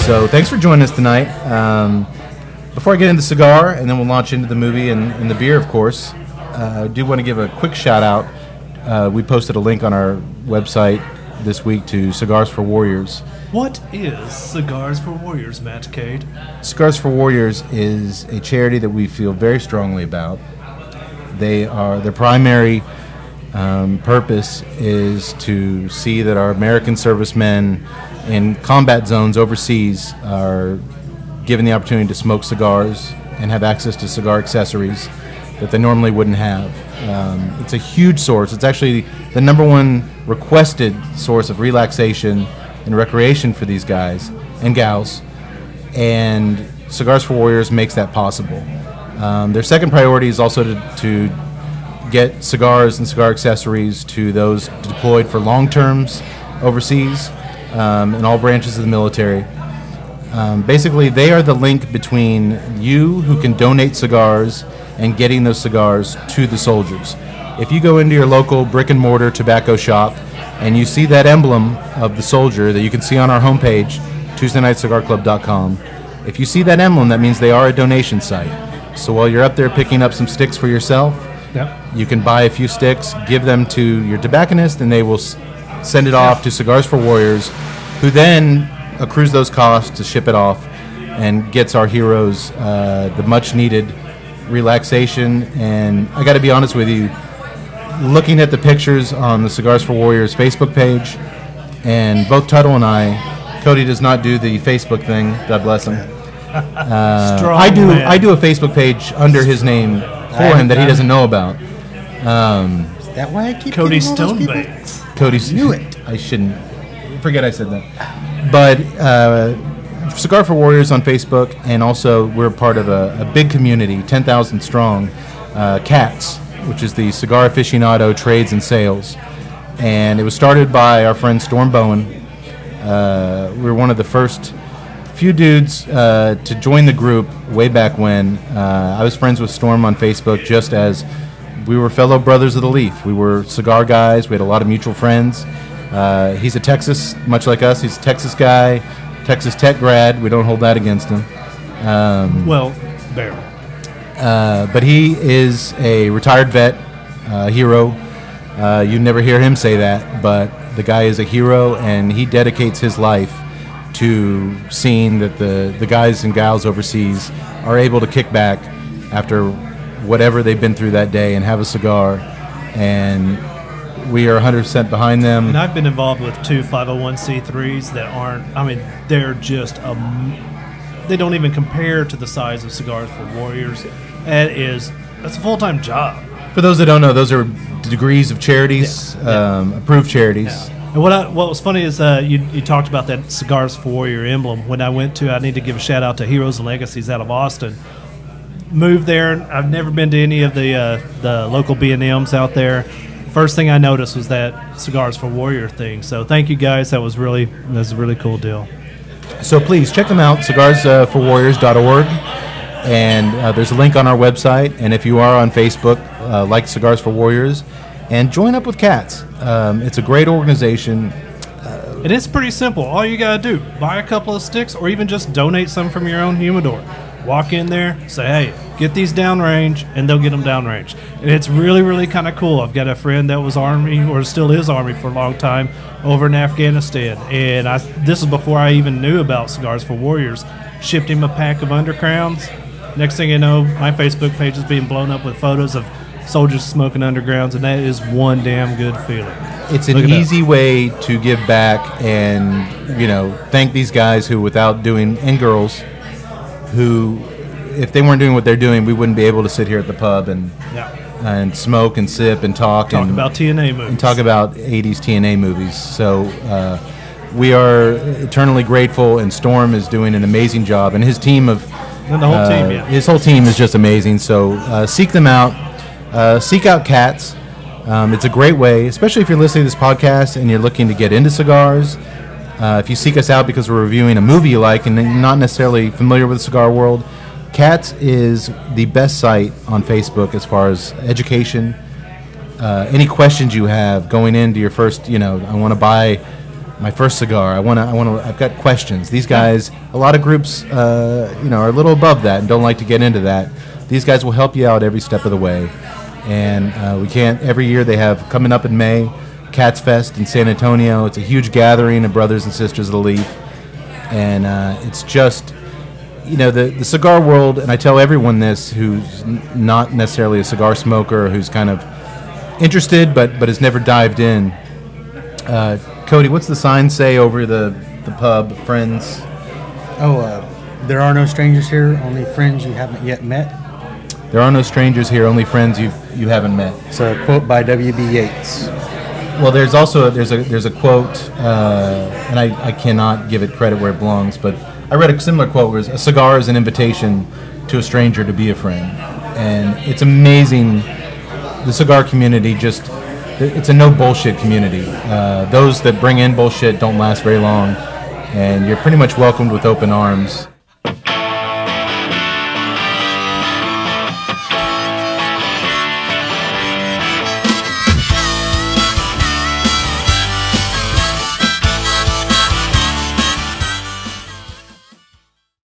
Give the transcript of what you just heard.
So thanks for joining us tonight. Before I get into the cigar, and then we'll launch into the movie and the beer, of course, I do want to give a quick shout out. We posted a link on our website this week to Cigars for Warriors. What is Cigars for Warriors, Matt Cade? Cigars for Warriors is a charity that we feel very strongly about. Their primary purpose is to see that our American servicemen in combat zones overseas are given the opportunity to smoke cigars and have access to cigar accessories that they normally wouldn't have. It's a huge source. It's actually the number one requested source of relaxation and recreation for these guys and gals, and Cigars for Warriors makes that possible. Their second priority is also to get cigars and cigar accessories to those deployed for long terms overseas in all branches of the military. Basically, they are the link between you who can donate cigars and getting those cigars to the soldiers. If you go into your local brick and mortar tobacco shop and you see that emblem of the soldier that you can see on our homepage, TuesdayNightCigarClub.com, if you see that emblem, that means they are a donation site. So while you're up there picking up some sticks for yourself, you can buy a few sticks, give them to your tobacconist, and they will send it off to Cigars for Warriors, who then accrues those costs to ship it off and gets our heroes the much-needed relaxation. And I got to be honest with you, looking at the pictures on the Cigars for Warriors Facebook page, and both Tuttle and I, Cody does not do the Facebook thing, God bless him. I do a Facebook page under his name for him that he doesn't know about. Is that why I keep Cody getting all those people? Stonebanks. Cody's knew it. I shouldn't forget I said that. But Cigar for Warriors on Facebook, and also we're part of a big community, 10,000 strong, CATS, which is the Cigar Aficionado Trades and Sales. And it was started by our friend Storm Bowen. We were one of the first few dudes to join the group way back when. I was friends with Storm on Facebook just as we were fellow brothers of the leaf. We were cigar guys. We had a lot of mutual friends. He's a Texas, much like us. He's a Texas guy, Texas Tech grad. We don't hold that against him. Well, barely. But he is a retired vet, hero. You never hear him say that, but the guy is a hero, and he dedicates his life to seeing that the guys and gals overseas are able to kick back after whatever they've been through that day and have a cigar. And we are 100% behind them. And I've been involved with two 501c3s that aren't, they're just, they don't even compare to the size of Cigars for Warriors. That's a full-time job. For those that don't know, those are degrees of charities, approved charities. Yeah. And what was funny is you talked about that Cigars for Warrior emblem. When I went to, I need to give a shout out to Heroes and Legacies out of Austin. Moved there. I've never been to any of the local B&Ms out there. First thing I noticed was that Cigars for Warrior thing. So thank you guys. That was a really cool deal. So please check them out, cigarsforwarriors.org. And there's a link on our website. And if you are on Facebook, like Cigars for Warriors, and join up with CATS. It's a great organization. And it's pretty simple. All you got to do, buy a couple of sticks or even just donate some from your own humidor. Walk in there, say, hey, get these downrange, and they'll get them downrange. And it's really, really kind of cool. I've got a friend that was Army, or still is Army for a long time, over in Afghanistan. And this is before I even knew about Cigars for Warriors. Shipped him a pack of Undergrounds. Next thing you know, my Facebook page is being blown up with photos of soldiers smoking Undergrounds, and that is one damn good feeling. It's an easy way to give back and, thank these guys who, without doing, and girls, who, if they weren't doing what they're doing, we wouldn't be able to sit here at the pub and smoke and sip and talk about TNA movies. And talk about 80s TNA movies. So we are eternally grateful, and Storm is doing an amazing job, and his team of and the whole team, his whole team is just amazing. So seek them out. Seek out CATS. It's a great way, especially if you're listening to this podcast and you're looking to get into cigars. If you seek us out because we're reviewing a movie you like and not necessarily familiar with the cigar world, CATS is the best site on Facebook as far as education. Any questions you have going into your first, I want to buy my first cigar. I've got questions. These guys, a lot of groups, are a little above that and don't like to get into that. These guys will help you out every step of the way. And every year they have, coming up in May, Cats Fest in San Antonio. It's a huge gathering of brothers and sisters of the leaf. And it's just, the cigar world, and I tell everyone this who's not necessarily a cigar smoker, or who's kind of interested but has never dived in. Cody, what's the sign say over the pub, friends? There are no strangers here, only friends you haven't yet met. There are no strangers here, only friends you haven't met. It's a quote by W.B. Yeats. Well, there's a quote, and I cannot give it credit where it belongs, but I read a similar quote where a cigar is an invitation to a stranger to be a friend. And it's amazing, the cigar community it's a no bullshit community. Those that bring in bullshit don't last very long, and you're pretty much welcomed with open arms.